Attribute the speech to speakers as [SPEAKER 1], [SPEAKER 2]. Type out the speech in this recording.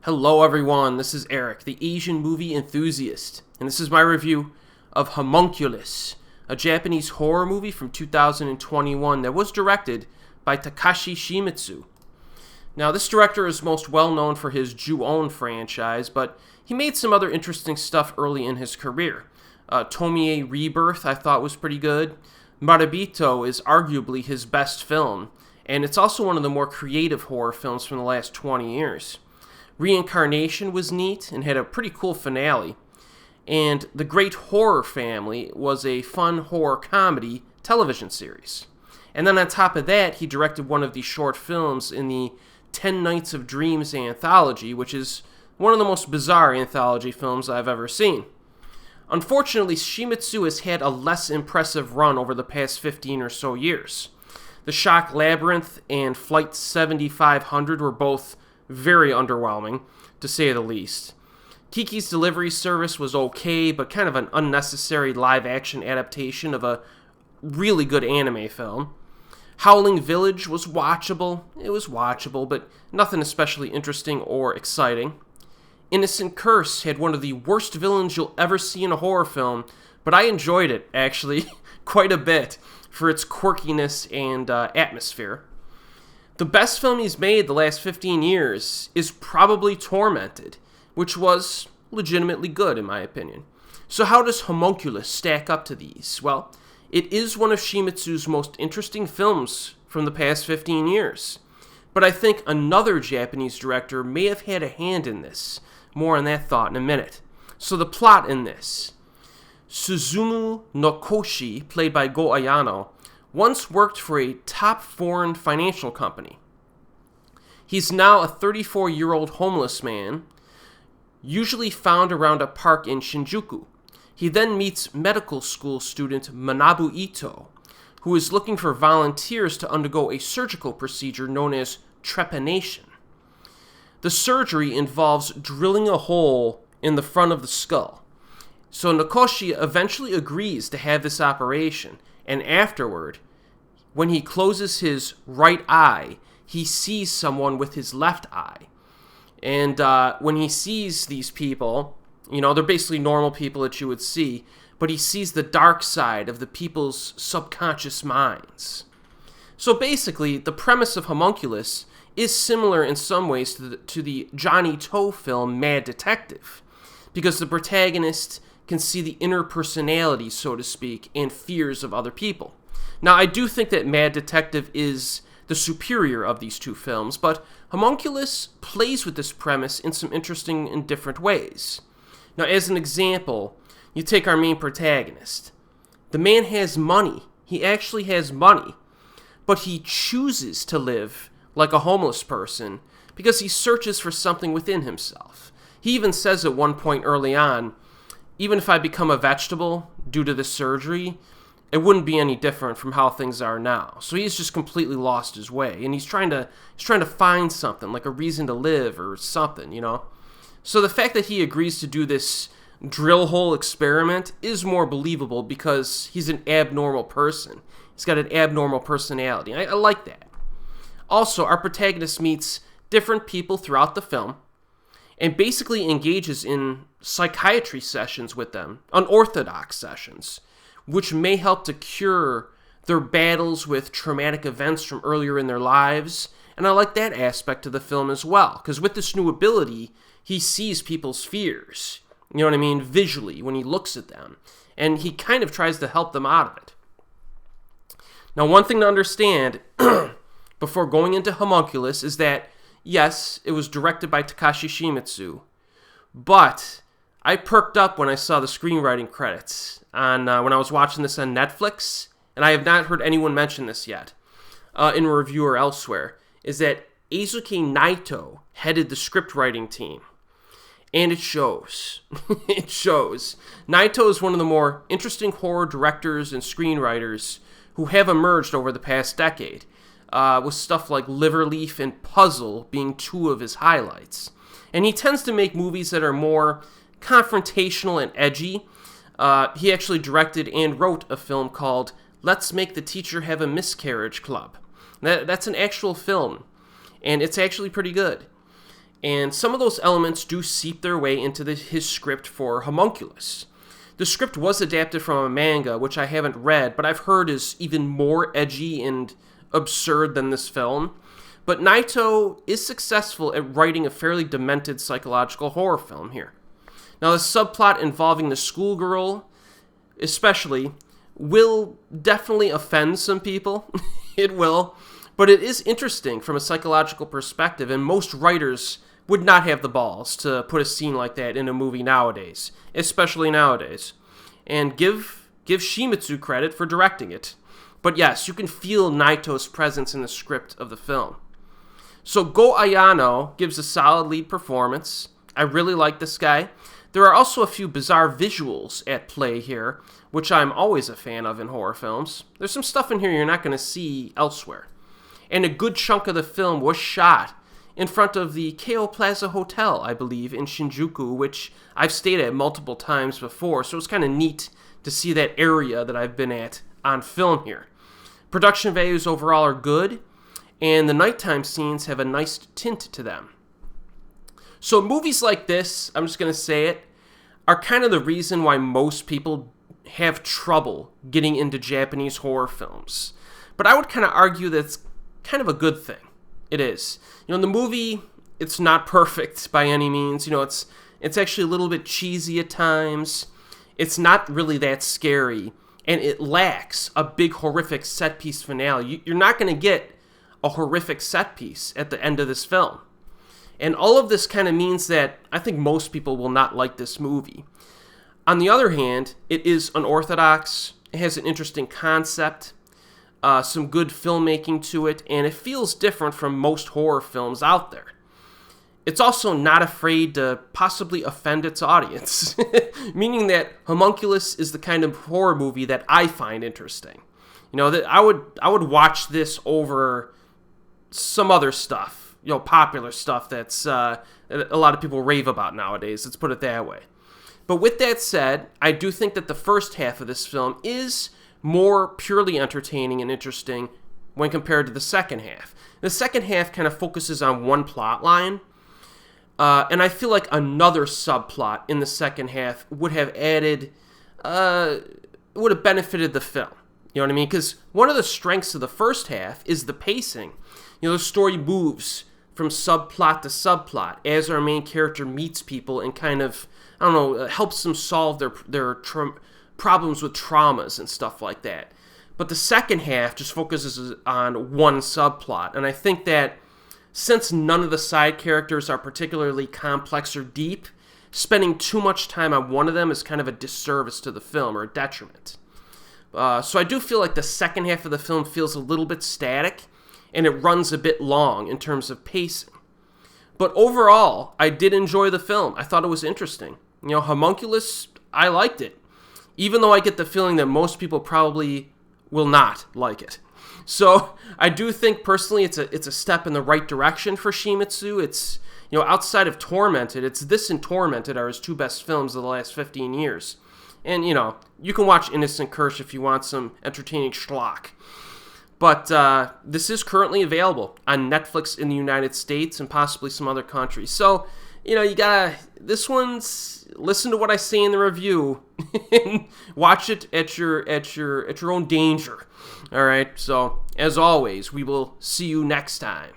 [SPEAKER 1] Hello everyone, this is Erik, the Asian movie enthusiast, and this is my review of Homunculus, a Japanese horror movie from 2021 that was directed by Takashi Shimizu. Now, this director is most well known for his Ju-On franchise, but he made some other interesting stuff early in his career. Tomie Rebirth I thought was pretty good. Manabu Ito is arguably his best film, and it's also one of the more creative horror films from the last 20 years. Reincarnation was neat and had a pretty cool finale. And The Great Horror Family was a fun horror comedy television series. And then on top of that, he directed one of the short films in the 10 Nights of Dreams anthology, which is one of the most bizarre anthology films I've ever seen. Unfortunately, Shimizu has had a less impressive run over the past 15 or so years. The Shock Labyrinth and Flight 7500 were both very underwhelming, to say the least. Kiki's Delivery Service was okay, but kind of an unnecessary live-action adaptation of a really good anime film. Howling Village was watchable. It was watchable, but nothing especially interesting or exciting. Innocent Curse had one of the worst villains you'll ever see in a horror film, but I enjoyed it, actually, quite a bit, for its quirkiness and atmosphere. The best film he's made the last 15 years is probably Tormented, which was legitimately good in my opinion. So how does Homunculus stack up to these? Well, it is one of Shimizu's most interesting films from the past 15 years. But I think another Japanese director may have had a hand in this. More on that thought in a minute. So the plot in this. Susumu Nokoshi, played by Go Ayano, once worked for a top foreign financial company. He's now a 34-year-old homeless man, usually found around a park in Shinjuku. He then meets medical school student Manabu Ito, who is looking for volunteers to undergo a surgical procedure known as trepanation. The surgery involves drilling a hole in the front of the skull. So Nokoshi eventually agrees to have this operation, and afterward, when he closes his right eye, he sees someone with his left eye. And when he sees these people, they're basically normal people that you would see, but he sees the dark side of the people's subconscious minds. So basically, the premise of Homunculus is similar in some ways to the Johnny To film Mad Detective, because the protagonist can see the inner personality, so to speak, and fears of other people. Now, I do think that Mad Detective is the superior of these two films, but Homunculus plays with this premise in some interesting and different ways. Now, as an example, you take our main protagonist. The man has money. He actually has money, but he chooses to live like a homeless person because he searches for something within himself. He even says at one point early on, even if I become a vegetable due to the surgery, it wouldn't be any different from how things are now. So he's just completely lost his way, and he's trying to find something, like a reason to live or something, So the fact that he agrees to do this drill hole experiment is more believable because he's an abnormal person. He's got an abnormal personality. I like that. Also, our protagonist meets different people throughout the film and basically engages in psychiatry sessions with them, unorthodox sessions, which may help to cure their battles with traumatic events from earlier in their lives. And I like that aspect of the film as well, because with this new ability, he sees people's fears, visually when he looks at them. And he kind of tries to help them out of it. Now, one thing to understand before going into Homunculus is that, yes, it was directed by Takashi Shimizu, but I perked up when I saw the screenwriting credits when I was watching this on Netflix, and I have not heard anyone mention this yet in a review or elsewhere, is that Eizuke Naito headed the script writing team. And it shows. It shows. Naito is one of the more interesting horror directors and screenwriters who have emerged over the past decade, with stuff like Liverleaf and Puzzle being two of his highlights. And he tends to make movies that are more confrontational and edgy. He actually directed and wrote a film called Let's Make the Teacher Have a Miscarriage Club. That's an actual film, and it's actually pretty good. And some of those elements do seep their way into his script for Homunculus. The script was adapted from a manga, which I haven't read, but I've heard is even more edgy and absurd than this film. But Naito is successful at writing a fairly demented psychological horror film here. Now, the subplot involving the schoolgirl, especially, will definitely offend some people. It will. But it is interesting from a psychological perspective, and most writers would not have the balls to put a scene like that in a movie nowadays, especially nowadays. And give Shimizu credit for directing it. But yes, you can feel Naito's presence in the script of the film. So Go Ayano gives a solid lead performance. I really like this guy. There are also a few bizarre visuals at play here, which I'm always a fan of in horror films. There's some stuff in here you're not going to see elsewhere. And a good chunk of the film was shot in front of the Keio Plaza Hotel, I believe, in Shinjuku, which I've stayed at multiple times before, so it's kind of neat to see that area that I've been at on film here. Production values overall are good, and the nighttime scenes have a nice tint to them. So movies like this, I'm just going to say it, are kind of the reason why most people have trouble getting into Japanese horror films. But I would kind of argue that it's kind of a good thing. It is. You know, the movie, it's not perfect by any means. You know, it's actually a little bit cheesy at times. It's not really that scary. And it lacks a big horrific set piece finale. You're not going to get a horrific set piece at the end of this film. And all of this kind of means that I think most people will not like this movie. On the other hand, it is unorthodox. It has an interesting concept. Some good filmmaking to it, and it feels different from most horror films out there. It's also not afraid to possibly offend its audience, meaning that Homunculus is the kind of horror movie that I find interesting. You know, that I would watch this over some other stuff, you know, popular stuff that's that a lot of people rave about nowadays. Let's put it that way. But with that said, I do think that the first half of this film is more purely entertaining and interesting when compared to the second half. The second half kind of focuses on one plot line, and I feel like another subplot in the second half would have added, would have benefited the film. You know what I mean? Because one of the strengths of the first half is the pacing. You know, the story moves from subplot to subplot as our main character meets people and kind of, I don't know, helps them solve their problems with traumas and stuff like that. But the second half just focuses on one subplot. And I think that since none of the side characters are particularly complex or deep, spending too much time on one of them is kind of a disservice to the film or a detriment. So I do feel like the second half of the film feels a little bit static and it runs a bit long in terms of pacing. But overall, I did enjoy the film. I thought it was interesting. You know, Homunculus, I liked it. Even though I get the feeling that most people probably will not like it. So I do think personally it's a step in the right direction for Shimizu. It's, you know, outside of Tormented, it's this and Tormented are his two best films of the last 15 years. And, you know, you can watch Innocent Curse if you want some entertaining schlock. But this is currently available on Netflix in the United States and possibly some other countries. So, you know, you gotta, this one's, listen to what I say in the review and watch it at your own danger. All right. So as always, we will see you next time.